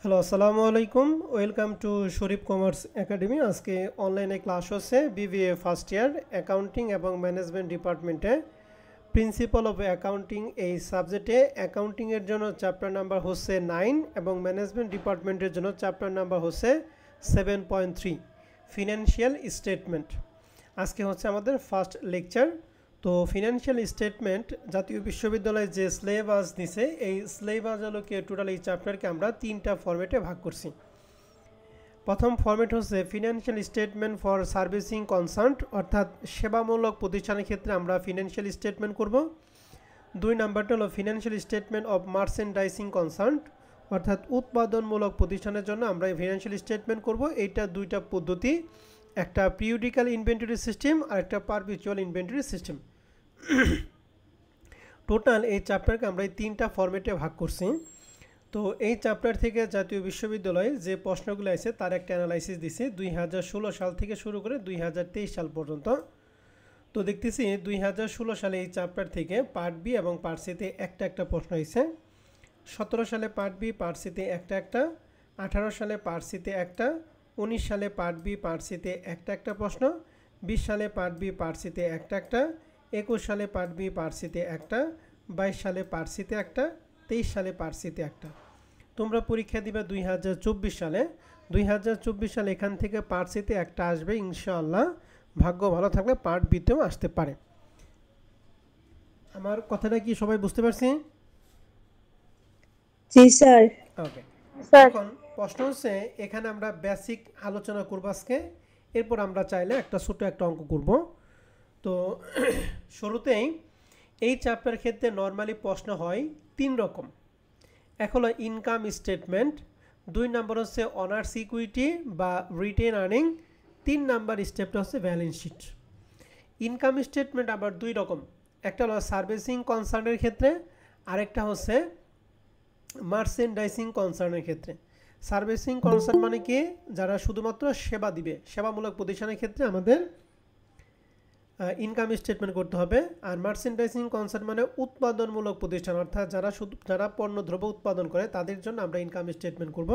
Hello, আসসালামু আলাইকুম। Welcome to Sharif commerce academy. আজকে অনলাইনে ক্লাস হচ্ছে বিবিএ ফার্স্ট ইয়ার অ্যাকাউন্টিং এবং ম্যানেজমেন্ট ডিপার্টমেন্টে প্রিন্সিপাল অফ অ্যাকাউন্টিং এই সাবজেক্টে অ্যাকাউন্টিংয়ের জন্য চ্যাপ্টার নাম্বার হচ্ছে 9 এবং ম্যানেজমেন্ট ডিপার্টমেন্টের জন্য চ্যাপ্টার নাম্বার হচ্ছে 7.3 ফিনান্সিয়াল স্টেটমেন্ট। আজকে হচ্ছে আমাদের ফার্স্ট লেকচার। তো ফিনান্সিয়াল স্টেটমেন্ট জাতীয় বিশ্ববিদ্যালয়ে যে সিলেবাস দিছে এই সিলেবাস হলোকে টোটাল এই চ্যাপ্টারকে আমরা তিনটা ফরম্যাটে ভাগ করছি। প্রথম ফরম্যাট হচ্ছে financial statement for servicing concern, অর্থাৎ সেবামূলক প্রতিষ্ঠানের ক্ষেত্রে আমরা ফিনান্সিয়াল স্টেটমেন্ট করব। দুই নাম্বারটা হলো financial statement of merchandising concern, অর্থাৎ উৎপাদনমূলক প্রতিষ্ঠানের জন্য আমরা ফিনান্সিয়াল স্টেটমেন্ট করব। এইটা দুইটা পদ্ধতি, একটা পিরিয়ডিক্যাল ইনভেন্টরি সিস্টেম আর একটা পারপিচুয়াল ইনভেন্টরি সিস্টেম। টোটাল এই চ্যাপ্টারকে আমরা এই তিনটা ফরম্যাটে ভাগ করছি। তো এই চ্যাপ্টার থেকে জাতীয় বিশ্ববিদ্যালয়ে যে প্রশ্নগুলো আছে তার একটা অ্যানালাইসিস দিছে 2016 সাল থেকে শুরু করে 2023 সাল পর্যন্ত। তো দেখতেছি 2016 সালে এই চ্যাপ্টার থেকে পার্ট বি এবং পার্ট সিতে একটা একটা প্রশ্ন হয়েছে। 17 সালে পার্ট বি পার্ট সিতে একটা, 18 সালে পার্ট সিতে একটা, 19 সালে পার্ট বি পার্ট সিতে একটা প্রশ্ন, 20 সালে পার্ট বি পার্ট সিতে একটা, 21 সালে পার্ট বি পার্ট সিতে একটা, 22 সালে পার্ট সিতে একটা, 23 সালে পার্ট সিতে একটা। তোমরা পরীক্ষা দিবে 2024 সালে। 2024 সালে এখান থেকে পার্ট সিতে একটা আসবে ইনশাআল্লাহ, ভাগ্য ভালো থাকলে পার্ট বিতেও আসতে পারে। আমার কথাটা কি সবাই বুঝতে পারছি? জি স্যার। ওকে। স্যার এখন প্রশ্ন হচ্ছে, এখানে আমরা বেসিক আলোচনা করব আজকে, এরপর আমরা চাইলে একটা ছোট একটা অঙ্ক করব। তো শুরুতেই এই চ্যাপ্টার ক্ষেত্রে নর্মালি প্রশ্ন হয় তিন রকম। এক হলো ইনকাম স্টেটমেন্ট, দুই নাম্বার হচ্ছে অনার্স ইকুইটি বা রিটেন আর্নিং, তিন নাম্বার স্টেপটা হচ্ছে ব্যালেন্স শিট। ইনকাম স্টেটমেন্ট আবার দুই রকম, একটা হলো সার্ভিসিং কনসার্নের ক্ষেত্রে, আরেকটা হচ্ছে মার্চেন্ডাইজিং কনসার্নের ক্ষেত্রে। সার্ভিসিং কনসার্ন মানে কি, যারা শুধুমাত্র সেবা দিবে, সেবামূলক প্রতিষ্ঠানের ক্ষেত্রে আমাদের ইনকাম স্টেটমেন্ট করতে হবে। আর মার্চেন্ডাইজিং কনসার্ন মানে উৎপাদনমূলক প্রতিষ্ঠান, অর্থাৎ যারা পণ্য দ্রব্য উৎপাদন করে তাদের জন্য আমরা ইনকাম স্টেটমেন্ট করব।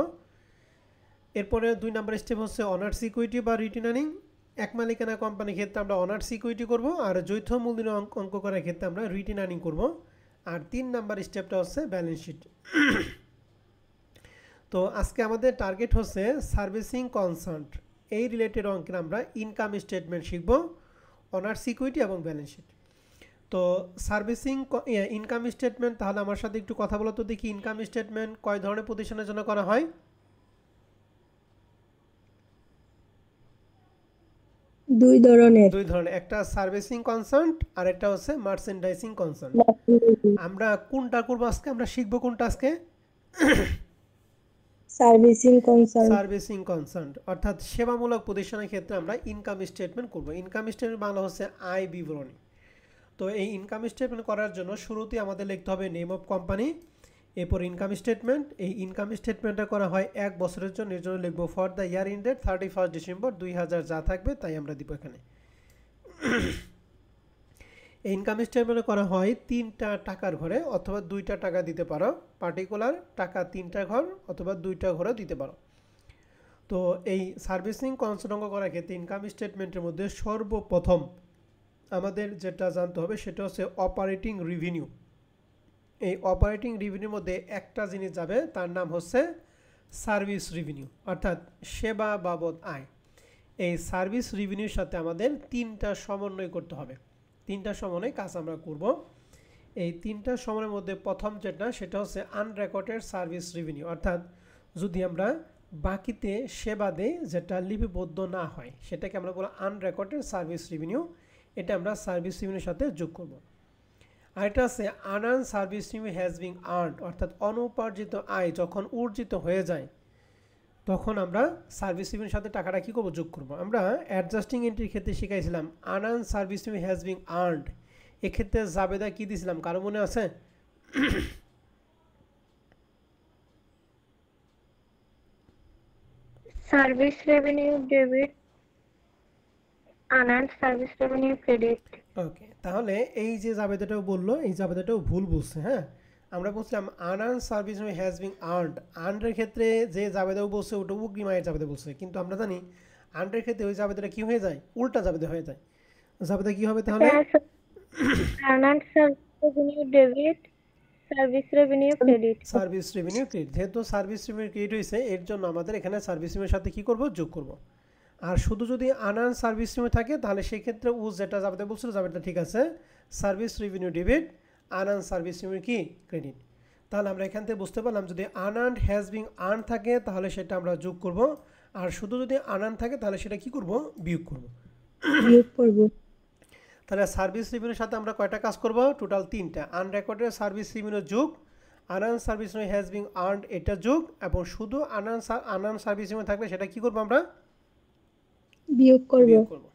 এরপরে দুই নাম্বার স্টেপ হচ্ছে অনার্স ইকুইটি বা রিটেন আর্নিং। এক মালিকানা কোম্পানির ক্ষেত্রে আমরা অনার্স ইকুইটি করব, আর যৌথ মূলধনী অঙ্ক করার ক্ষেত্রে আমরা রিটেন আর্নিং করব। আর তিন নাম্বার স্টেপটা হচ্ছে ব্যালেন্স শিট। তো আজকে আমাদের টার্গেট হচ্ছে সার্ভিসিং কনসার্ন, এই রিলেটেড অঙ্কের আমরা ইনকাম স্টেটমেন্ট শিখব, অনার্স ইকুইটি এবং ব্যালেন্স শিট। তো সার্ভিসিং ইনকাম স্টেটমেন্ট, তাহলে আমার সাথে একটু কথা বলো তো দেখি, ইনকাম স্টেটমেন্ট কয় ধরনের প্রতিষ্ঠানের জন্য করা হয়? দুই ধরনের। দুই ধরনের, একটা সার্ভিসিং কনসার্ন আর একটা হচ্ছে মার্চেন্ডাইজিং কনসার্ন। আমরা কোনটা করবো আজকে, আমরা শিখবো কোনটা আজকে? Servicing concern. সার্ভিসিং কনসার্ন অর্থাৎ সেবামূলক প্রতিষ্ঠানের ক্ষেত্রে আমরা ইনকাম স্টেটমেন্ট করব। ইনকাম স্টেটমেন্ট বাংলা হচ্ছে আয় বিবরণী। তো এই ইনকাম স্টেটমেন্ট করার জন্য শুরুতেই আমাদের লিখতে হবে নেম অফ কোম্পানি, এরপর ইনকাম স্টেটমেন্ট। এই ইনকাম স্টেটমেন্টটা করা হয় এক বছরের জন্য, এর জন্য লিখবো for the year ended 31 December 2000, যা থাকবে তাই আমরা দিব এখানে। এই ইনকাম স্টেটমেন্ট করা হয় তিনটা টাকার ঘরে, অথবা দুইটা টাকা দিতে পারো, পার্টিকুলার টাকা তিনটা ঘর অথবা দুইটা ঘরও দিতে পারো। তো এই সার্ভিসিং কনসার্ন অঙ্ক করার ক্ষেত্রে ইনকাম স্টেটমেন্টের মধ্যে সর্বপ্রথম আমাদের যেটা জানতে হবে সেটা হচ্ছে অপারেটিং রেভিনিউ। এই অপারেটিং রেভিনিউর মধ্যে একটা জিনিস যাবে, তার নাম হচ্ছে সার্ভিস রেভিনিউ, অর্থাৎ সেবা বাবদ আয়। এই সার্ভিস রেভিনিউর সাথে আমাদের তিনটা সমন্বয় করতে হবে, তিনটা সমন্বয় কাজ আমরা করব। এই তিনটা সময়ের মধ্যে প্রথম যেটা, সেটা হচ্ছে আনরেকর্ডেড সার্ভিস রেভিনিউ, অর্থাৎ যদি আমরা বাকিতে সেবা দেই যেটা লিপিবদ্ধ না হয়, সেটাকে আমরা বলবো আনরেকর্ডেড সার্ভিস রেভিনিউ। এটা আমরা সার্ভিস রেভিনিউর সাথে যোগ করব। আর এটা আছে unearned service revenue has been earned, অর্থাৎ অনুপার্জিত আয় যখন অর্জিত হয়ে যায় তখন আমরা সার্ভিস রেভিনিউর সাথে টাকাটা কী করবো, যোগ করবো। আমরা অ্যাডজাস্টিং এন্ট্রির ক্ষেত্রে শিখাইছিলাম unearned service revenue has been earned, এক্ষেত্রে জাবেদা কি দিয়েছিলাম, কারো মনে আছে? Service revenue debit, unearned service revenue credit. Okay, তাহলে এই যে জাবেদাটাও বললো, এই জাবেদাটাও ভুল বলছে। হ্যাঁ, আমরা বলছিলাম unearned service has been earned. আর্নডের ক্ষেত্রে যে জাবেদাও বলছে ওটা অগ্রিমায়ের জাবেদা বলছে, কিন্তু আমরা জানি আর্নডের ক্ষেত্রে ওই জাবেদাটা কি হয়ে যায়, উল্টা জাবেদা হয়ে যায়। জাবেদা কি হবে তাহলে? Unearned service revenue debit, service revenue credit. Service revenue credit. যেহেতু সার্ভিস রেভিনিউ ক্রেডিট হয়েছে এর জন্য আমাদের এখানে সার্ভিস রেভিনিউর সাথে কি করব, যোগ করব। আর শুধু যদি আনআর্ন সার্ভিস রেভিনিউ থাকে তাহলে সেই ক্ষেত্রে ও যেটা জাবেদা বলছিল জাবেদা ঠিক আছে, service revenue debit, unearned service revenue কি ক্রেডিট। তাহলে আমরা এখান থেকে বুঝতে পারলাম যদি আনআর্নড হ্যাজ বিন আর্ন থাকে তাহলে সেটা আমরা যোগ করব, আর শুধু যদি আনআর্ন থাকে তাহলে সেটা কি করব, বিয়োগ করব। বিয়োগ করব। তাহলে সার্ভিস রেভিনিউর সাথে আমরা কয়টা কাজ করব, টোটাল 3টা। আনরেকর্ডেড সার্ভিস রেভিনিউ যোগ, unearned service revenue has been earned এটা যোগ, এবং শুধু আনআর্ন সার্ভিস রেভিনিউ থাকলে সেটা কি করব, আমরা বিয়োগ করব। বিয়োগ করব।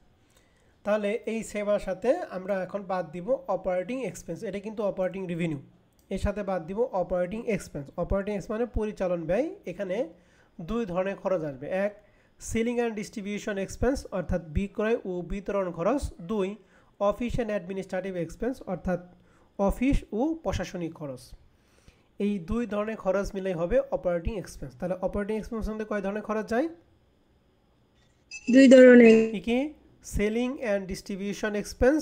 তাহলে এই সেবার সাথে আমরা এখন বাদ দিব অপারেটিং এক্সপেন্স, এটা কিন্তু অপারেটিং রেভিনিউ, এর সাথে বাদ দিব অপারেটিং এক্সপেন্স। অপারেটিং এক্সপেন্স মানে পরিচালন ব্যয়। এখানে দুই ধরনের খরচ আসবে, এক সেলিং অ্যান্ড ডিস্ট্রিবিউশন এক্সপেন্স অর্থাৎ বিক্রয় ও বিতরণ খরচ, দুই অফিস অ্যান্ড অ্যাডমিনিস্ট্রেটিভ এক্সপেন্স অর্থাৎ অফিস ও প্রশাসনিক খরচ। এই দুই ধরনের খরচ মিলেই হবে অপারেটিং এক্সপেন্স। তাহলে অপারেটিং এক্সপেন্স মধ্যে কয় ধরনের খরচ যায়, দুই ধরনের। কি কি, সেলিং অ্যান্ড ডিস্ট্রিবিউশন এক্সপেন্স,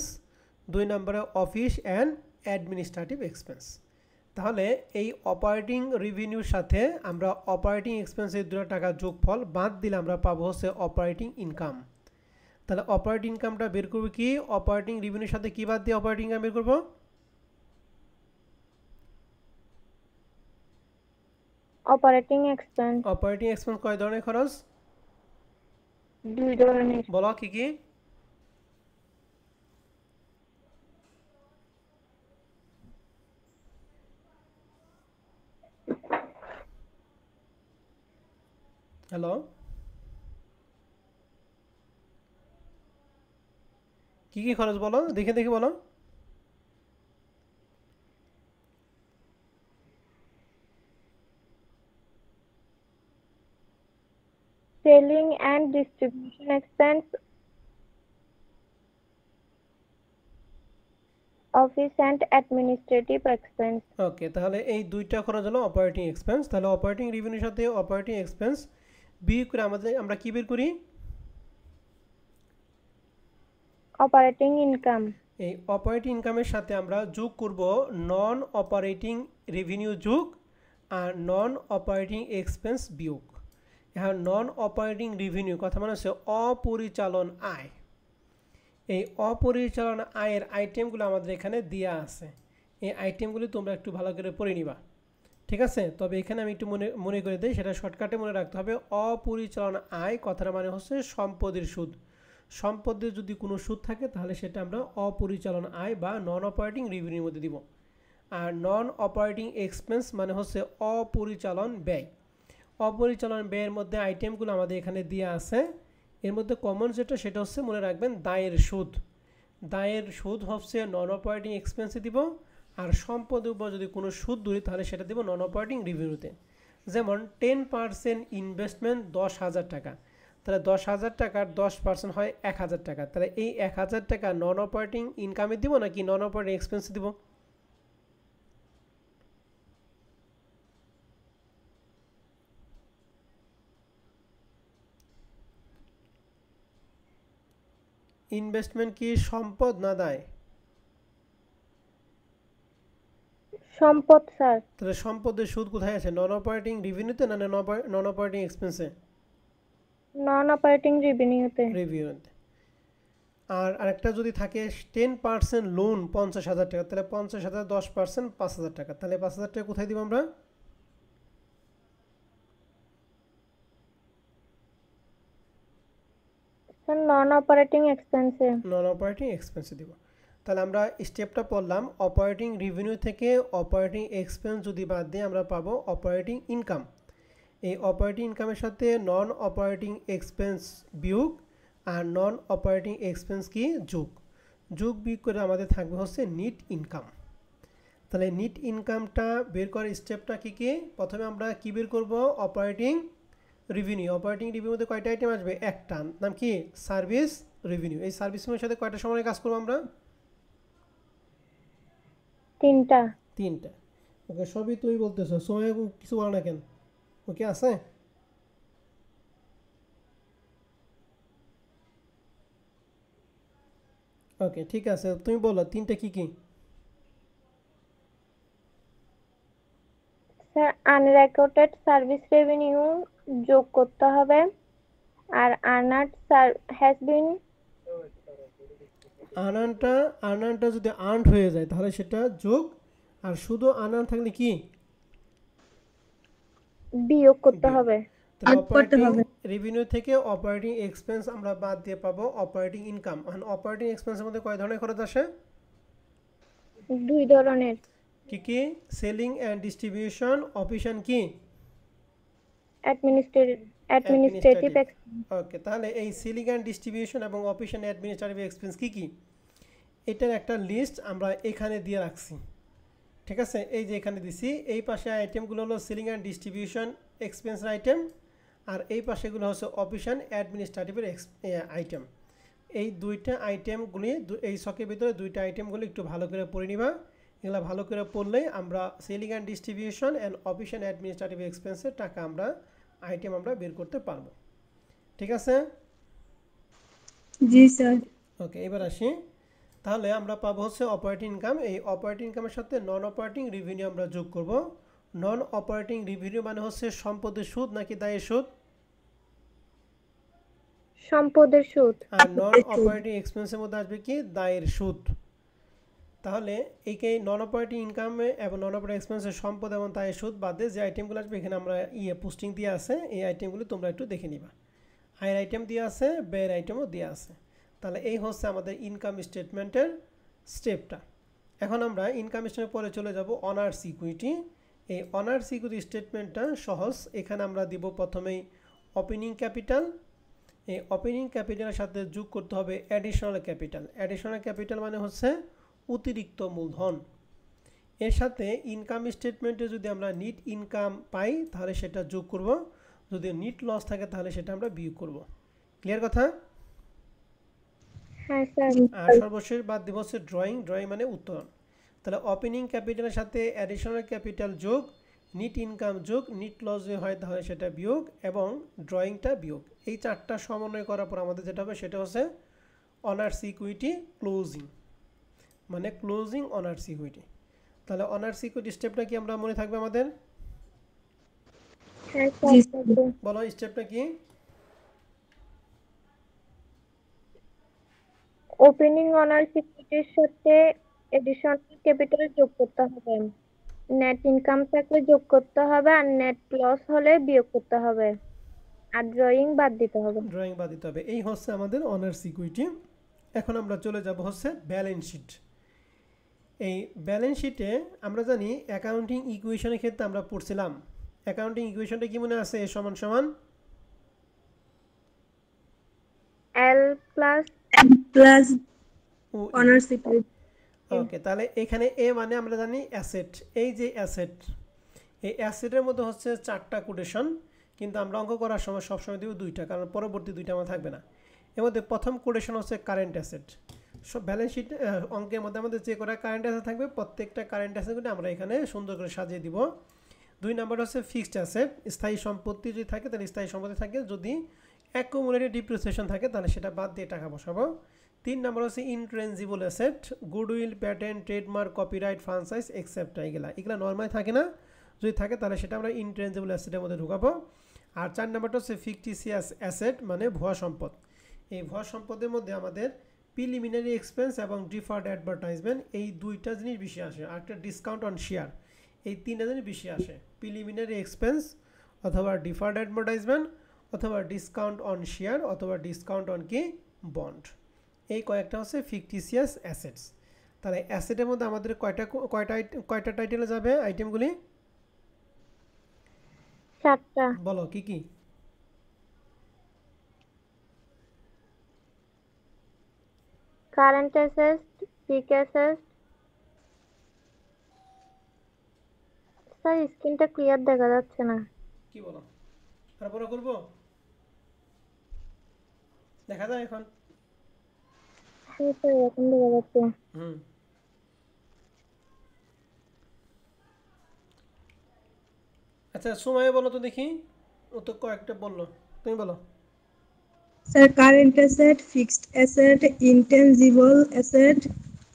দুই নম্বরে অফিস অ্যান্ড অ্যাডমিনিস্ট্রেটিভ এক্সপেন্স। তাহলে এই অপারেটিং রেভিনিউর সাথে আমরা অপারেটিং এক্সপেন্সের দুটো টাকা যোগফল বাদ দিলে আমরা পাবো হচ্ছে অপারেটিং ইনকাম। তাহলে অপারেটিং ইনকামটা বের করবো কি, অপারেটিং রেভিনিউর সাথে কি বাদ দিয়ে অপারেটিং ইনকাম বের করবো, Operating expense, অপারেটিং এক্সপেন্স কয় ধরনের খরচ, দুই ধরনের। বলো কি কি, হ্যালো কি কি খরচ বলো, দেখে দেখে বলো। Selling and distribution expense, office and administrative expense. ওকে, তাহলে এই দুইটা খরচ হলো অপারেটিং এক্সপেন্স। তাহলে অপারেটিং রেভিনিউর সাথে অপারেটিং এক্সপেন্স বিয়োগ করে আমরা কি বের করি, Operating income, এই অপারেটিং ইনকামের সাথে আমরা যোগ করব নন অপারেটিং রেভিনিউ যোগ আর নন অপারেটিং এক্সপেন্স বিয়োগ। এখন নন অপারেটিং রেভিনিউ কথা মানে হচ্ছে অপরিচালন আয়। এই অপরিচালন আয়ের আইটেমগুলো আমাদের এখানে দেওয়া আছে, এই আইটেমগুলি তোমরা একটু ভালো করে পড়ে নিবা, ঠিক আছে। তবে এখানে আমি একটু মনে করে দিই, সেটা শর্টকাটে মনে রাখতে হবে। অপরিচালন আয় কথাটা মানে হচ্ছে সম্পদের সুদ। সম্পদের যদি কোনো সুদ থাকে তাহলে সেটা আমরা অপরিচালন আয় বা নন অপারেটিং রেভিনিউর মধ্যে দিব। আর নন অপারেটিং এক্সপেন্স মানে হচ্ছে অপরিচালন ব্যয়। অপরিচালন ব্যয়ের মধ্যে আইটেমগুলো আমাদের এখানে দেওয়া আছে, এর মধ্যে কমন যেটা সেটা হচ্ছে মনে রাখবেন দায়ের সুদ। দায়ের সুদ হচ্ছে নন অপারেটিং এক্সপেন্সে দিব, আর সম্পদের উপর যদি কোনো সুদ ধরি তাহলে সেটা দিব নন অপারেটিং রেভিনিউতে। যেমন 10% ইনভেস্টমেন্ট 10,000 টাকা, তাহলে 10,000 টাকার 10% হয় 1,000 টাকা। তাহলে এই 1,000 টাকা নন অপারেটিং ইনকামে দিব নাকি নন অপারেটিং এক্সপেন্সে দিব, ইনভেস্টমেন্ট কি সম্পদ না দায়, সম্পদ স্যার, তাহলে সম্পদের সুদ কোথায় আছে, নন অপারেটিং রেভিনিউতে না নন অপারেটিং এক্সপেন্সে, নন অপারেটিং রেভিনিউতে। রেভিনিউতে। আর আরেকটা যদি থাকে 10% লোন 50,000 টাকা, তাহলে 50,000 10% 5,000 টাকা, তাহলে 5,000 টাকা কোথায় দিব আমরা, স্যার নন অপারেটিং এক্সপেন্সে। নন অপারেটিং এক্সপেন্সে দিব। তাহলে আমরা স্টেপটা পড়লাম, অপারেটিং রেভিনিউ থেকে অপারেটিং এক্সপেন্স যদি বাদ দিয়ে আমরা পাবো অপারেটিং ইনকাম। এই অপারেটিং ইনকামের সাথে নন অপারেটিং এক্সপেন্স বিয়োগ আর নন অপারেটিং এক্সপেন্স কি যোগ, যোগ বিয়োগ করে আমাদের থাকবে হচ্ছে নিট ইনকাম। তাহলে নিট ইনকামটা বের করার স্টেপটা কী কী, প্রথমে আমরা কি বের করব, অপারেটিং রেভিনিউ। অপারেটিং রেভিনিউর মধ্যে কয়টা আইটেম আসবে, একটা, নাম কি সার্ভিস রেভিনিউ। এই সার্ভিস রেভিনিউর সাথে কয়টা সময় কাজ করবো আমরা, তিনটা। তিনটা। ওকে সবই তুই বলতেছ, সময় কিছু বলো না কেন? ওকে আছে? ওকে ঠিক আছে, তুমি বলো তিনটা কি কি? স্যার আনরেকর্ডেড সার্ভিস রেভিনিউ যোগ করতে হবে, আর আর্নার্ড হ্যাজ বিন আনানটা, আনানটা যদি আর্নড হয়ে যায় তাহলে সেটা যোগ, আর শুধু আনান থাকলে কি বিয়োগ করতে বিয়োগ। হবে। তাহলে যোগ করতে অপারেটিং হবে। রেভিনিউ থেকে অপারেটিং এক্সপেন্স আমরা বাদ দিয়ে পাবো অপারেটিং ইনকাম। আর অপারেটিং এক্সপেন্সের মধ্যে কয় ধরনের খরচ আসে? 2 ধরনের। কি কি? সেলিং অ্যান্ড ডিস্ট্রিবিউশন, অফিস কি অ্যাডমিনিস্ট্রেটিভ অ্যাডমিনিস্ট্রেটিভ। ওকে, তাহলে এই সেলিং অ্যান্ড ডিস্ট্রিবিউশন এবং অফিস অ্যান্ড অ্যাডমিনিস্ট্রেটিভ এক্সপেন্স কি কি, এটার একটা লিস্ট আমরা এখানে দিয়ে রাখছি। ঠিক আছে, এই যে এখানে দিছি, এই পাশে আইটেমগুলো হলো সেলিং অ্যান্ড ডিস্ট্রিবিউশন এক্সপেন্সের আইটেম, আর এই পাশেগুলো হচ্ছে অফিস অ্যান্ড অ্যাডমিনিস্ট্রেটিভের আইটেম। এই দুইটা আইটেমগুলি এই শখের ভিতরে দুইটা আইটেমগুলি একটু ভালো করে পড়ে নিবা। এগুলো ভালো করে পড়লেই আমরা selling and distribution and office and administrative এক্সপেন্সের টাকা আমরা আইটেম আমরা বের করতে পারবো। ঠিক আছে? জি স্যার। ওকে, এবার আসি। তাহলে আমরা পাবো হচ্ছে অপারেটিং ইনকাম। এই অপারেটিং ইনকামের সাথে নন অপারেটিং রেভিনিউ আমরা যোগ করব। নন অপারেটিং রেভিনিউ মানে হচ্ছে সম্পদের সুদ নাকি দায়ের সুদ? সম্পদের সুদ। আর নন অপারেটিং এক্সপেন্সের মধ্যে আসবে কি দায়ের সুদ। তাহলে এইকে নন অপারেটিং ইনকামে এবং নন অপারেটিং এক্সপেন্সের সম্পদ এবং দায়ের সুদ বাদে যে আইটেমগুলো আসবে এখানে আমরা পোস্টিং দিয়ে আছে, এই আইটেমগুলো তোমরা একটু দেখে নিবা। আয়ের আইটেম দিয়ে আছে, ব্যয়ের আইটেমও দিয়ে আছে। তাহলে এই হচ্ছে আমাদের ইনকাম স্টেটমেন্টের স্টেপটা। এখন আমরা ইনকাম স্টেটমেন্টের পরে চলে যাব অনার্স ইকুইটি। এই অনার্স ইকুইটি স্টেটমেন্টটা সহজ। এখানে আমরা দিব প্রথমেই ওপেনিং ক্যাপিটাল। এই ওপেনিং ক্যাপিটালের সাথে যোগ করতে হবে অ্যাডিশনাল ক্যাপিটাল। অ্যাডিশনাল ক্যাপিটাল মানে হচ্ছে অতিরিক্ত মূলধন। এর সাথে ইনকাম স্টেটমেন্টে যদি আমরা নিট ইনকাম পাই তাহলে সেটা যোগ করব, যদি নিট লস থাকে তাহলে সেটা আমরা বিয়োগ করব। ক্লিয়ার কথা? হ্যাঁ স্যার। আর সর্বশেষ বাদ দিব হচ্ছে ড্রয়িং। ড্রয়িং মানে উত্তোলন। তাহলে ওপেনিং ক্যাপিটালের সাথে অ্যাডিশনাল ক্যাপিটাল যোগ, নিট ইনকাম যোগ, নিট লস যদি হয় তাহলে সেটা বিয়োগ, এবং ড্রয়িংটা বিয়োগ। এই চারটা সমন্বয় করার পর আমাদের যেটা হবে সেটা হচ্ছে অনার্স ইকুইটি ক্লোজিং, মানে ক্লোজিং অনার্স ইকুইটি। তাহলে অনার্স ইকুইটি স্টেপটা কি আমরা মনে থাকবে আমাদের? হ্যাঁ জি স্যার। স্যার। বলো স্টেপটা কি? ওপেনিং অনার্স ইকুইটির সাথে এডিশনাল ক্যাপিটাল যোগ করতে হবে, নেট ইনকাম থাকলে যোগ করতে হবে, আর নেট লস হলে বিয়োগ করতে হবে, আর ড্রয়িং বাদ দিতে হবে। ড্রয়িং বাদ দিতে হবে। এই হচ্ছে আমাদের অনার্স ইকুইটি। এখন আমরা চলে যাব হচ্ছে ব্যালেন্স শিট। এই ব্যালেন্স শিটে আমরা জানি অ্যাকাউন্টিং ইকুয়েশনের ক্ষেত্রে আমরা পড়ছিলাম, অ্যাকাউন্টিং ইকুয়েশনটা কি মনে আছে? এ সমান সমান L plus plus O. Owners equity. Okay, তাহলে এখানে এ মানে আমরা জানি অ্যাসেট। এই যে অ্যাসেট, এই অ্যাসেটের মধ্যে হচ্ছে 4টা কোটেশন, কিন্তু আমরা অঙ্ক করার সময় সবসময় দেবো 2টা, কারণ পরবর্তী 2টা আমার থাকবে না। এর মধ্যে প্রথম কোটেশন হচ্ছে কারেন্ট অ্যাসেট। সব ব্যালেন্স শিট অঙ্কের মধ্যে আমাদের যে কটা কারেন্ট অ্যাসেট থাকবে প্রত্যেকটা কারেন্ট অ্যাসেটগুলো আমরা এখানে সুন্দর করে সাজিয়ে দিব। 2 নাম্বার হচ্ছে ফিক্সড অ্যাসেট। স্থায়ী সম্পত্তি যদি থাকে তাহলে স্থায়ী সম্পত্তি থাকে, যদি অ্যাকুমুলেটেড ডিপ্রিসিয়েশন থাকে তাহলে সেটা বাদ দিয়ে টাকা বসাবো। 3 নাম্বার হচ্ছে intangible asset, goodwill, patent, trademark, copyright, franchise, এক্সেপ্টা। এগুলা নর্মালি থাকে না, যদি থাকে তাহলে সেটা আমরা ইনট্রেনজিবল অ্যাসেটের মধ্যে ঢুকাবো। আর 4 নাম্বারটা হচ্ছে ফিকটিসিয়াস অ্যাসেট, মানে ভুয়া সম্পদ। এই ভুয়া সম্পদের মধ্যে আমাদের প্রিলিমিনারি এক্সপেন্স এবং ডিফার্ড অ্যাডভার্টাইজমেন্ট, এই দুইটা জিনিস বেশি আসে। আর একটা ডিসকাউন্ট অন শেয়ার, এই 3টা জিনিস বেশি আসে। প্রিলিমিনারি এক্সপেন্স অথবা ডিফার্ড অ্যাডভার্টাইজমেন্ট অথবা ডিসকাউন্ট অন শেয়ার অথবা ডিসকাউন্ট অন কি বন্ড, এই কয়েকটা হচ্ছে ফিকটিসিয়াস অ্যাসেটস। তাহলে অ্যাসেটের মধ্যে আমাদের কয়টা টাইটেলে যাবে আইটেমগুলি? 4টা। বলো কি কি? Current asset, fixed asset. Sir স্ক্রিনটা ক্লিয়ার দেখা যাচ্ছে না। কি বলো, আর বড় করবো? দেখা যায় এখন? হ্যাঁ স্যার এখন দেখা যাচ্ছে। হুম। আচ্ছা সময় বলো তো দেখি, ও তো কয়েকটা বললো, তুমি বলো। Sir current asset, fixed asset, intangible asset,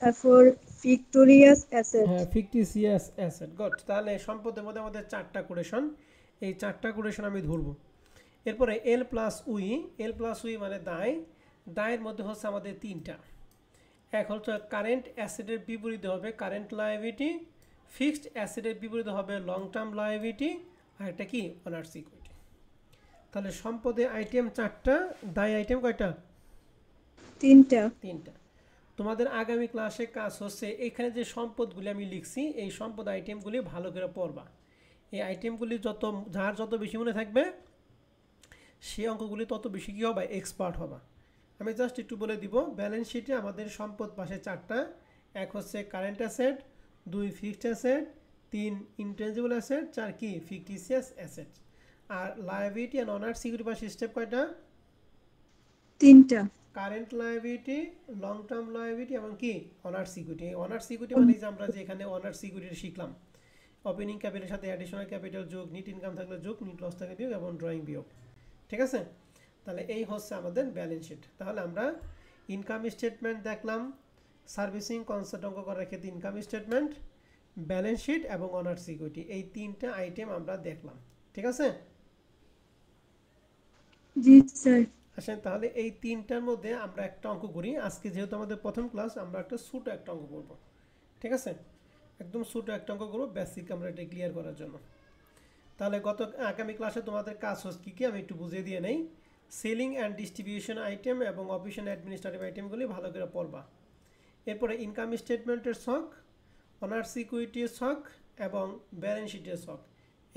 তারপর ফিক্টোরিয়াস অ্যাসেট। হ্যাঁ, ফিকটিসিয়াস অ্যাসেট, গুড। তাহলে সম্পদের মধ্যে আমাদের চারটা কোটেশন, এই চারটা কোটেশন আমি ধরবো। এরপরে L plus OE, L plus OE মানে দায়, দায়ের মধ্যে হচ্ছে আমাদের তিনটা। এক হচ্ছে কারেন্ট অ্যাসেটের বিপরীতে হবে কারেন্ট লায়াবিলিটি, ফিক্সড অ্যাসেটের বিপরীতে হবে লং টার্ম লায়াবিলিটি, আর একটা কি অনার্স ইকুইটি। তাহলে সম্পদে আইটেম চারটা, দায় আইটেম কয়টা? তিনটা। তিনটা। তোমাদের আগামী ক্লাসে কাজ হচ্ছে এখানে যে সম্পদগুলি আমি লিখছি এই সম্পদ আইটেমগুলি ভালো করে পড়বা। এই আইটেমগুলি যার যত বেশি মনে থাকবে সেই অঙ্কগুলি তত বেশি কী হবে, এক্সপার্ট হবা। আমি জাস্ট একটু বলে দিব, ব্যালেন্স শিটে আমাদের সম্পদ পাশে চারটা, এক হচ্ছে কারেন্ট অ্যাসেট, দুই ফিক্সড অ্যাসেট, তিন ইনটেনজিবল অ্যাসেট, চার কি ফিকটিসিয়াস অ্যাসেট। আর লায়াবিলিটি অ্যান্ড অনার সিকিউরিটি পাশে স্টেপ কয়টা? তিনটা। Current liability, long term liability এবং কি অনার সিকিউরিটি। অনার সিকিউরিটি মানে যে আমরা যে এখানে অনার সিকিউরিটি শিখলাম, ওপেনিং ক্যাপিটালের সাথে অ্যাডিশনাল ক্যাপিটাল যোগ, নিট ইনকাম থাকলে যোগ, নিট লস থাকলে বিয়োগ এবং ড্রয়িং বিয়োগ। ঠিক আছে? তাহলে এই হচ্ছে আমাদের ব্যালেন্স শিট। তাহলে আমরা ইনকাম স্টেটমেন্ট দেখলাম, সার্ভিসিং কনসেপ্ট অঙ্ক করার ক্ষেত্রে ইনকাম স্টেটমেন্ট, ব্যালেন্স শিট এবং অনার সিকিউরিটি, এই তিনটা আইটেম আমরা দেখলাম। ঠিক আছে? জি স্যার। আসেন তাহলে এই তিনটার মধ্যে আমরা একটা অঙ্ক করি। আজকে যেহেতু আমাদের প্রথম ক্লাস, আমরা একটা ছোটো একটা অঙ্ক করব। ঠিক আছে? একদম ছোটো একটা অঙ্ক করবো, বেসিক আমরা এটা ক্লিয়ার করার জন্য। তাহলে আগামী ক্লাসে তোমাদের কাজ হচ্ছে কী কী আমি একটু বুঝিয়ে দিয়ে নেই। সেলিং অ্যান্ড ডিস্ট্রিবিউশন আইটেম এবং অফিস অ্যাডমিনিস্ট্রেটিভ আইটেমগুলি ভালো করে পড়বা। এরপরে ইনকাম স্টেটমেন্টের ছক, অনার সিকিউরিটির ছক এবং ব্যালেন্স শিটের ছক,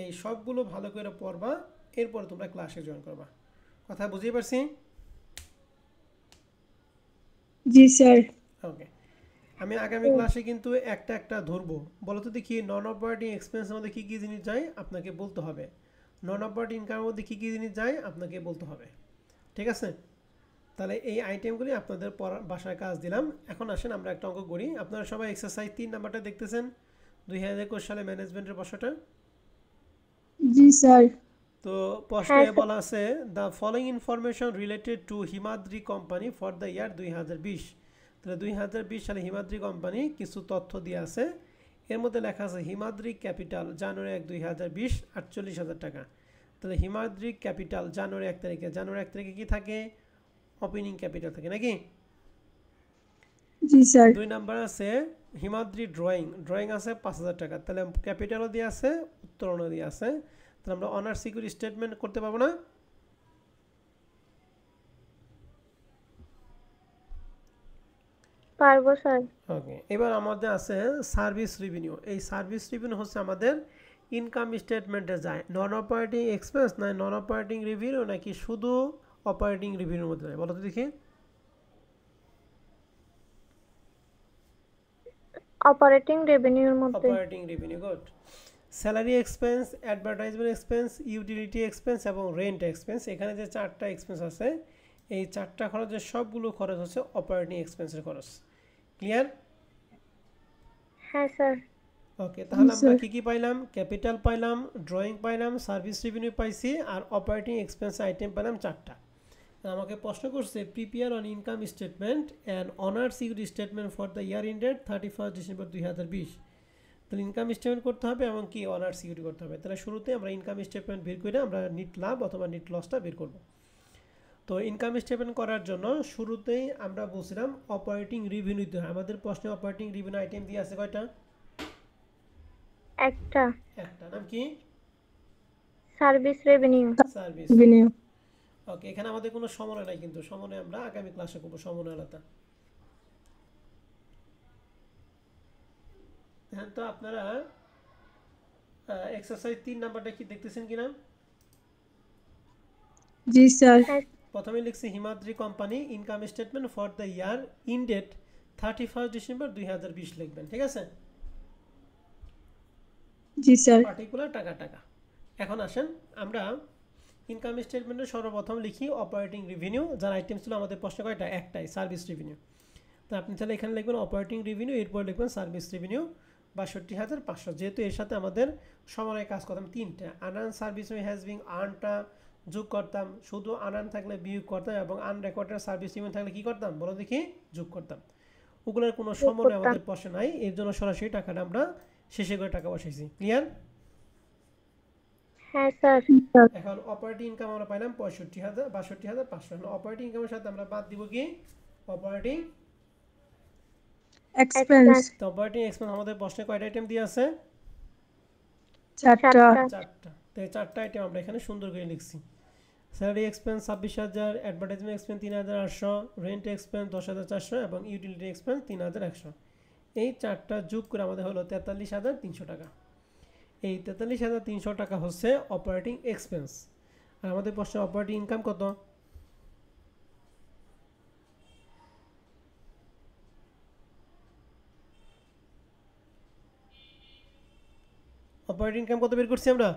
এই সবগুলো ভালো করে পড়বা। এরপরে তোমরা ক্লাসে জয়েন করবা। কথা বুঝিয়ে পারছি? জি স্যার। ওকে, আমি আগামী ক্লাসে কিন্তু একটা একটা ধরবো। বলো তো দেখি, নন অপারেটিং এক্সপেন্সের মধ্যে কী কী জিনিস যায় আপনাকে বলতে হবে, নন অপারেটিং ইনকামের মধ্যে কী কী জিনিস যায় আপনাকে বলতে হবে। ঠিক আছে? তাহলে এই আইটেমগুলি আপনাদের বাসায় কাজ দিলাম। এখন আসেন আমরা একটা অঙ্ক করি। আপনারা সবাই এক্সারসাইজ 3 নাম্বারটা দেখতেছেন, 2021 সালে ম্যানেজমেন্টের প্রশ্নটা। জি স্যার। তো প্রশ্নে বলা আছে, the following information related to Himadri company for the ইয়ার 2020। তাহলে 2020 সালে হিমাদ্রি কোম্পানি কিছু তথ্য দিয়ে আছে। এর মধ্যে লেখা আছে হিমাদ্রি ক্যাপিটাল জানুয়ারি 1, 2020 48,000 টাকা। তাহলে হিমাদ্রি ক্যাপিটাল জানুয়ারি 1 তারিখে, জানুয়ারি 1 তারিখে কী থাকে, ওপেনিং ক্যাপিটাল থাকে নাকি? জি স্যার। 2 নাম্বার আছে হিমাদ্রি ড্রয়িং, ড্রয়িং আছে 5,000 টাকা। তাহলে ক্যাপিটালও দিয়ে আছে, উত্তোলনও দিয়ে আছে। তাহলে আমরা অনার সিকিউরিটি স্টেটমেন্ট করতে পারবো না? পারবো স্যার। ওকে, এবার আমাদের আছে সার্ভিস রেভিনিউ। এই সার্ভিস রেভিনিউ হচ্ছে আমাদের ইনকাম স্টেটমেন্টে যায়। নন অপারেটিং এক্সপেন্স না নন অপারেটিং রেভিনিউ নাকি শুধু অপারেটিং রেভিনিউর মধ্যে যায়, বলো তো দেখি। অপারেটিং রেভিনিউর মধ্যে। Operating revenue, good. Salary expense, advertisement expense, utility expense এবং রেন্ট এক্সপেন্স, এখানে যে চারটা এক্সপেন্স আছে এই চারটা খরচের সবগুলো খরচ হচ্ছে অপারেটিং এক্সপেন্সের খরচ। ক্লিয়ার? হ্যাঁ স্যার। ওকে, তাহলে আমরা কি কি পাইলাম? ক্যাপিটাল পাইলাম, ড্রয়িং পাইলাম, সার্ভিস রেভিনিউ পাইছি, আর অপারেটিং এক্সপেন্স আইটেম পাইলাম চারটা। আমাকে প্রশ্ন করছে prepare on income statement and owner security statement for the year ended 31 December 2020। তাহলে ইনকাম স্টেটমেন্ট করতে হবে এবং কি অনার সিকিউরিটি করতে হবে। তাহলে শুরুতে আমরা ইনকাম স্টেটমেন্ট বের করে আমরা নিট লাভ অথবা নিট লসটা বের করব। তো ইনকাম স্টেটমেন্ট করার জন্য শুরুতেই আমরা বলছিলাম অপারেটিং রেভিনিউ দিতে হয়। আমাদের প্রশ্নে অপারেটিং রেভিনিউ আইটেম দিয়ে আছে কয়টা? একটা। একটা, নাম কি? Service revenue. Service revenue. Okay, এখানে আমাদের কোনো সমন্বয় নাই, কিন্তু সমন্বয় আমরা আগামী ক্লাসে করবো, সমন্বয় আলাদা। হ্যাঁ, তো আপনারা এক্সারসাইজ 3 নাম্বারটা কি দেখতেছেন কিনা? জি স্যার। প্রথমে লিখছি Himadri company income statement for the year ended 31 December 2020 লিখবেন। ঠিক আছে? জি স্যার। পার্টিকুলার টাকা টাকা। এখন আসেন আমরা ইনকাম স্টেটমেন্টে সর্বপ্রথম লিখি অপারেটিং রেভিনিউ, যার আইটেম ছিল আমাদের প্রশ্ন কয়টা? একটাই, সার্ভিস রেভিনিউ। তো আপনি তাহলে এখানে লিখবেন অপারেটিং রেভিনিউ, এরপর লিখবেন সার্ভিস রেভিনিউ। ৬২,৫০০। যেহেতু এর সাথে আমাদের সমন্বয় কাজ করতাম তিনটা, আনআর্ন সার্ভিস হ্যাজ বিন আর্নটা যোগ করতাম, শুধু আনআর্ন থাকলে বিয়োগ করতাম, এবং আনরেকর্ডেড সার্ভিস রিভিনিউ থাকলে কি করতাম বলো দেখি, যোগ করতাম। ওগুলোর কোনো যোগ সমন্বয় করতাম। আমাদের প্রশ্নে নাই, এর জন্য সরাসরি টাকাটা আমরা শেষে করে টাকা বসাইছি। ক্লিয়ার? হ্যাঁ স্যার। এখন অপারেটিং ইনকাম আমরা পাইলাম ৬২,৫০০। অপারেটিং ইনকামের সাথে আমরা বাদ দিব কি অপারেটিং এক্সপেন্স তো অপারেটিং এক্সপেন্স আমাদের প্রশ্নে কয়টা আইটেম দিয়ে আছে? 4টা চারটা। তো এই চারটা আইটেম আমরা এখানে সুন্দর করে লিখছি। Salary expense ২৬,০০০, advertisement expense ৩,৮০০, rent expense ১০,৪০০ এবং ইউটিলিটি এক্সপেন্স ৩,১০০। এই চারটা যোগ করে আমাদের হলো ৪৩,৩০০ টাকা। এই ৪৩,৩০০ টাকা হচ্ছে অপারেটিং এক্সপেন্স। আর আমাদের প্রশ্নে অপারেটিং ইনকাম কত? অপারেটিং ইনকাম কত বের করছি আমরা?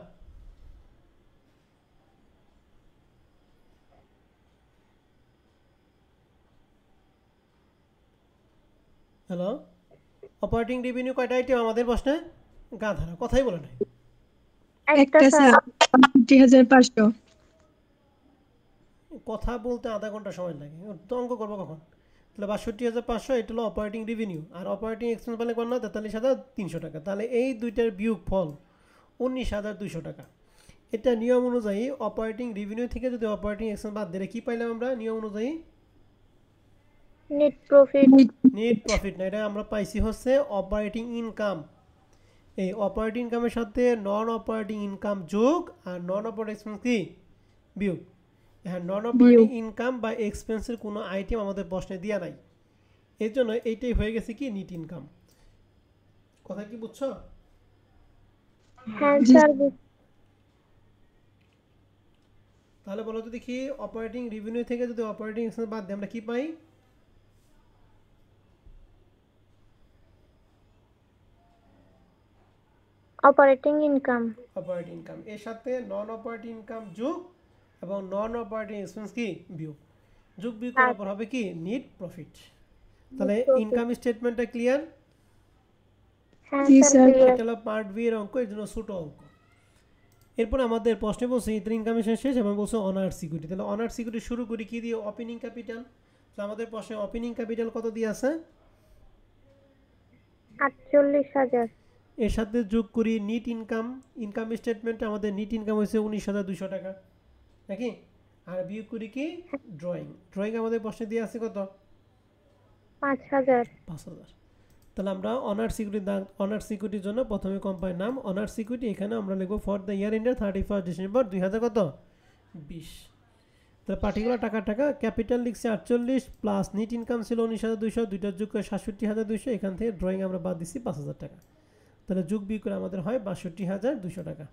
হ্যালো, অপারেটিং রেভিনিউ কয়টা আইটেম আমাদের প্রশ্নে? গাধারা কথাই বলে নাই। একটা স্যার ৬২,৫০০ কথা বলতে আধা ঘন্টা সময় লাগে, তো অঙ্ক করবো কখন? তাহলে ৬২,৫০০ এটা হলো অপারেটিং রেভিনিউ, আর অপারেটিং এক্সপেন্স পেলে কর না ৪৩,৩০০ টাকা। তাহলে এই দুইটার বিয়োগ ফল ১৯,২০০ টাকা। এটা নিয়ম অনুযায়ী অপারেটিং রেভিনিউ থেকে যদি অপারেটিং এক্সপেন্স বাদ দিলে কি পাইলাম আমরা নিয়ম অনুযায়ী? Net profit. নেট প্রফিট না, এটা আমরা পাইছি হচ্ছে অপারেটিং ইনকাম। এই অপারেটিং ইনকামের সাথে নন অপারেটিং ইনকাম যোগ আর নন অপারেটিং এক্সপেন্স কি বিয়োগ। হ্যাঁ, নন অপারেটিং ইনকাম বা এক্সপেন্সের কোনো আইটেম আমাদের প্রশ্নে দেওয়া নাই, এর জন্য এইটাই হয়ে গেছে কি নিট ইনকাম। কথা কি বুঝছো? হ্যাঁ স্যার। তাহলে বলো তো দেখি, অপারেটিং রেভিনিউ থেকে যদি অপারেটিং এক্সপেন্স বাদ দিই আমরা কি পাই? Operating income. অপারেটিং ইনকাম এর সাথে নন অপারেটিং ইনকাম যোগ এবং নন অপারেটিং এক্সপেন্স কি বিয়োগ। যোগ বিয়োগ করার পর হবে কি নিট প্রফিট। তাহলে ইনকাম স্টেটমেন্টটা ক্লিয়ার? হ্যাঁ জি স্যার স্যার। ক্লিয়ার। এটা হলো পার্ট বি এর অঙ্ক, এর জন্য ছোট অঙ্ক। এরপর আমাদের প্রশ্নে বলছে ইতর ইনকাম শেষ এবং বলছে অনার সিকিউরিটি। তাহলে অনার সিকিউরিটি শুরু করি কি দিয়ে? Opening capital. তো আমাদের প্রশ্নে ওপেনিং ক্যাপিটাল কত দিয়ে আছে? ৪৮,০০০। এর সাথে যোগ করি নিট ইনকাম। ইনকাম স্টেটমেন্টে আমাদের নিট ইনকাম হয়েছে ১৯,২০০ টাকা নাকি? আর বিয়োগ করি কি ড্রয়িং। ড্রয়িং আমাদের প্রশ্নে দিয়ে আছে কত? ৫,০০০। ৫,০০০। তাহলে আমরা অনার সিকিউরিটির জন্য প্রথমে কোম্পানির নাম অনার সিকিউরিটি, এখানে আমরা লিখব for the year ended 31 December 2020। তাহলে পার্টিকুলার টাকা ক্যাপিটাল লিখছে ৪৮ প্লাস নিট ইনকাম ছিল ১৯,২০০, দুইটার যোগ করে ৬৭,২০০। এখান থেকে ড্রয়িং আমরা বাদ দিচ্ছি ৫,০০০ টাকা। তাহলে যোগ বিয়োগ করে আমাদের হয় ৬২,২০০ টাকা।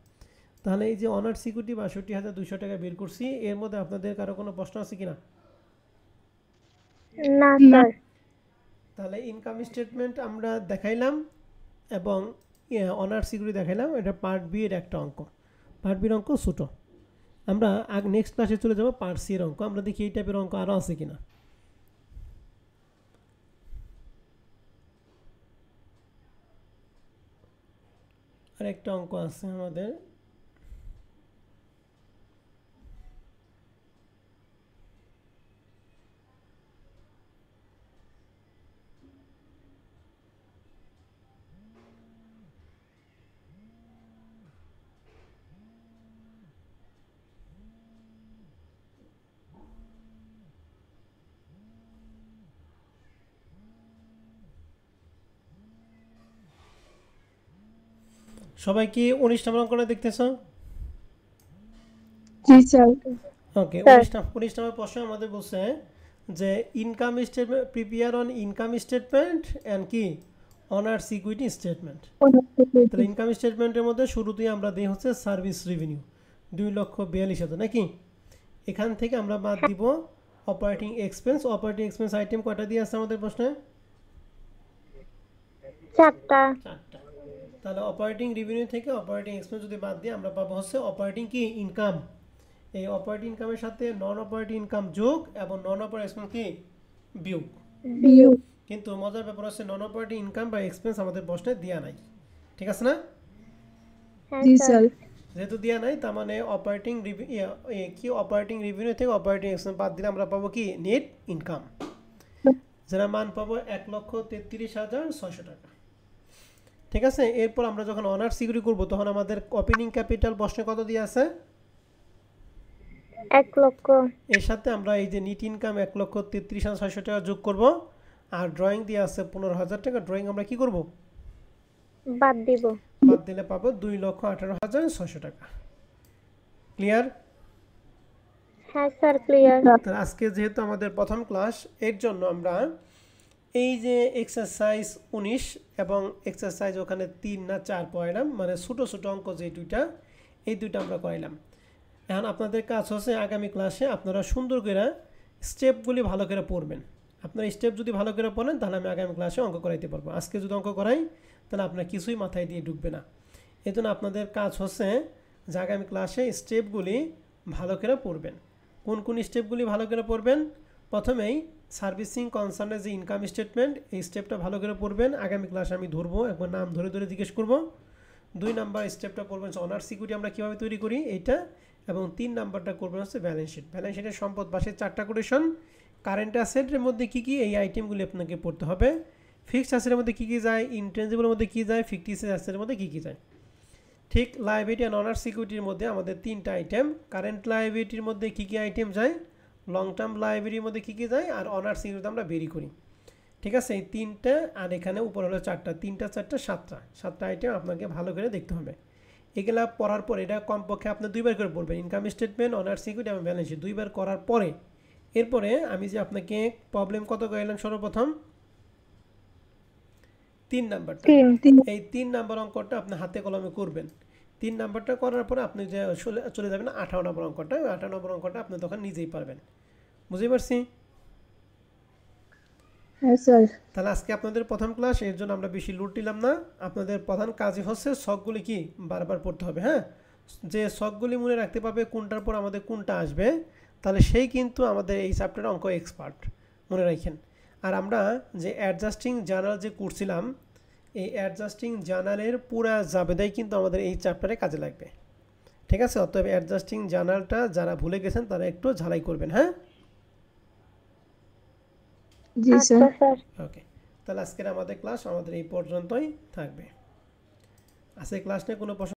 তাহলে এই যে অনার সিকিউরিটি ৬২,২০০ টাকা বের করছি, এর মধ্যে আপনাদের কারো কোনো প্রশ্ন আছে কিনা? না স্যার। তাহলে ইনকাম স্টেটমেন্ট আমরা দেখাইলাম এবং অনার সিকিউরিটি দেখাইলাম, এটা পার্ট বি এর একটা অঙ্ক। পার্ট বির অঙ্ক ছোটো। আমরা নেক্সট ক্লাসে চলে যাব পার্ট সি এর অঙ্ক। আমরা দেখি এই টাইপের অঙ্ক আরও আছে কিনা। আর একটা অঙ্ক আছে আমাদের, সবাই কি ১৯ নম্বর অঙ্কটা দেখতেছো? জি স্যার। ওকে, স্যার। ১৯ নম্বর প্রশ্ন আমাদের বলছে যে income statement prepare on income statement and কি অনার সিকিউরিটি স্টেটমেন্ট। তাহলে ইনকাম স্টেটমেন্টের মধ্যে শুরুতেই আমরা দিই হচ্ছে সার্ভিস রেভিনিউ ২,৪২,০০০ নাকি? এখান থেকে আমরা বাদ দিব operating expense. Operating expense item কয়টা দিয়ে আছে আমাদের প্রশ্নে? ৪টা। ৪টা। তাহলে অপারেটিং রেভিনিউ থেকে অপারেটিং এক্সপেন্স যদি বাদ দিয়ে আমরা পাবো হচ্ছে অপারেটিং কি ইনকাম। এই অপারেটিং ইনকামের সাথে নন অপারেটিং ইনকাম যোগ এবং নন অপারেটিং এক্সপেন্স কি বিয়োগ। বিয়োগ। কিন্তু মজার ব্যাপার হচ্ছে নন অপারেটিং ইনকাম বা এক্সপেন্স আমাদের প্রশ্নে দেওয়া নাই। ঠিক আছে না? হ্যাঁ জি স্যার। স্যার। যেহেতু দেওয়া নাই তার মানে অপারেটিং কি অপারেটিং রেভিনিউ থেকে অপারেটিং এক্সপেন্স বাদ দিলে আমরা পাবো কি নেট ইনকাম, যারা মান পাবো 1,33,600 টাকা। ঠিক আছে, এরপর আমরা যখন অনার্স সিকিউরিটি করবো তখন আমাদের ওপেনিং ক্যাপিটাল প্রশ্নে কত দিয়ে আছে? 1 লক্ষ। এর সাথে আমরা এই যে নিট ইনকাম 1,33,600 টাকা যোগ করব, আর ড্রয়িং দিয়ে আছে 15,000 টাকা। ড্রয়িং আমরা কি করব? বাদ দিব। বাদ দিলে পাবো 2,18,600 টাকা। ক্লিয়ার? হ্যাঁ স্যার ক্লিয়ার। তাহলে আজকে যেহেতু আমাদের প্রথম ক্লাস, এর জন্য আমরা এই যে এক্সারসাইজ 19 এবং এক্সারসাইজ ওখানে 3 না 4 পড়াইলাম, মানে ছোটো ছোটো অঙ্ক যে দুইটা, এই দুইটা আমরা করাইলাম। এখন আপনাদের কাজ হচ্ছে আগামী ক্লাসে আপনারা সুন্দর করে স্টেপগুলি ভালো করে পড়বেন। আপনারা স্টেপ যদি ভালো করে পড়েন তাহলে আমি আগামী ক্লাসে অঙ্ক করাইতে পারবো। আজকে যদি অঙ্ক করাই তাহলে আপনার কিছুই মাথায় দিয়ে ঢুকবে না। এই জন্য আপনাদের কাজ হচ্ছে যে আগামী ক্লাসে স্টেপগুলি ভালো করে পড়বেন। কোন কোন স্টেপগুলি ভালো করে পড়বেন? প্রথমেই সার্ভিসিং কনসার্নের যে ইনকাম স্টেটমেন্ট, এই স্টেপটা ভালো করে পড়বেন। আগামী ক্লাসে আমি ধরবো, একবার নাম ধরে ধরে জিজ্ঞেস করবো। 2 নাম্বার স্টেপটা পড়বেন অনার্স সিকিউরিটি আমরা কীভাবে তৈরি করি এইটা, এবং 3 নাম্বারটা করবেন হচ্ছে ব্যালেন্স শিট। ব্যালেন্স শিটের সম্পদ পাশে 4টা কোটেশন, কারেন্ট অ্যাসেটের মধ্যে কী কী এই আইটেমগুলি আপনাকে পড়তে হবে, ফিক্সড অ্যাসেটের মধ্যে কী কী যায়, ইনটেনজিবলের মধ্যে কী যায়, ফিকটিসিয়াস অ্যাসেটের মধ্যে কী কী যায়। ঠিক লায়াবিলিটি অ্যান্ড অনার্স সিকিউরিটির মধ্যে আমাদের 3টা আইটেম, কারেন্ট লায়াবিলিটির মধ্যে কী কী আইটেম যায়, লং টার্ম লায়াবিলিটির মধ্যে কী কী যায়, আর অনার্স সিকিউরিটিতে আমরা বেরি করি। ঠিক আছে, এই 3টা, আর এখানে উপর হলো 4টা, 3টা 4টা 7টা আইটেম আপনাকে ভালো করে দেখতে হবে। এগুলা পড়ার পর এটা কমপক্ষে আপনি 2বার করে পড়বেন, ইনকাম স্টেটমেন্ট, অনার্স সিকিউরিটি এবং ব্যালেন্স শিট 2বার করার পরে এরপরে আমি যে আপনাকে প্রবলেম কত করাইলাম সর্বপ্রথম 3 নাম্বারটা, এই 3 নাম্বার অঙ্কটা আপনি হাতে কলমে করবেন। 3 নাম্বারটা করার পরে আপনি যে চলে যাবেন 18 নম্বর অঙ্কটা, 18 নম্বর অঙ্কটা আপনি তখন নিজেই পারবেন। বুঝতে পারছি? হ্যাঁ স্যার। তাহলে আজকে আপনাদের প্রথম ক্লাস, এর জন্য আমরা বেশি লোড নিলাম না। আপনাদের প্রধান কাজই হচ্ছে শখগুলি কি বারবার পড়তে হবে। হ্যাঁ, যে শখগুলি মনে রাখতে পারবে কোনটার পর আমাদের কোনটা আসবে, তাহলে সেই কিন্তু আমাদের এই চ্যাপ্টারের অঙ্ক এক্সপার্ট, মনে রাখেন। আর আমরা যে অ্যাডজাস্টিং জার্নাল যে করছিলাম, এই অ্যাডজাস্টিং জার্নালের পুরা জাবেদাই কিন্তু আমাদের এই চ্যাপ্টারে কাজে লাগবে। ঠিক আছে, অতএব অ্যাডজাস্টিং জার্নালটা যারা ভুলে গেছেন তারা একটু ঝালাই করবেন। হ্যাঁ, জি স্যার। আচ্ছা স্যার। ওকে, তাহলে আজকের আমাদের ক্লাস আমাদের এই পর্যন্তই থাকবে। আজকে ক্লাস নিয়ে কোনো প্রশ্ন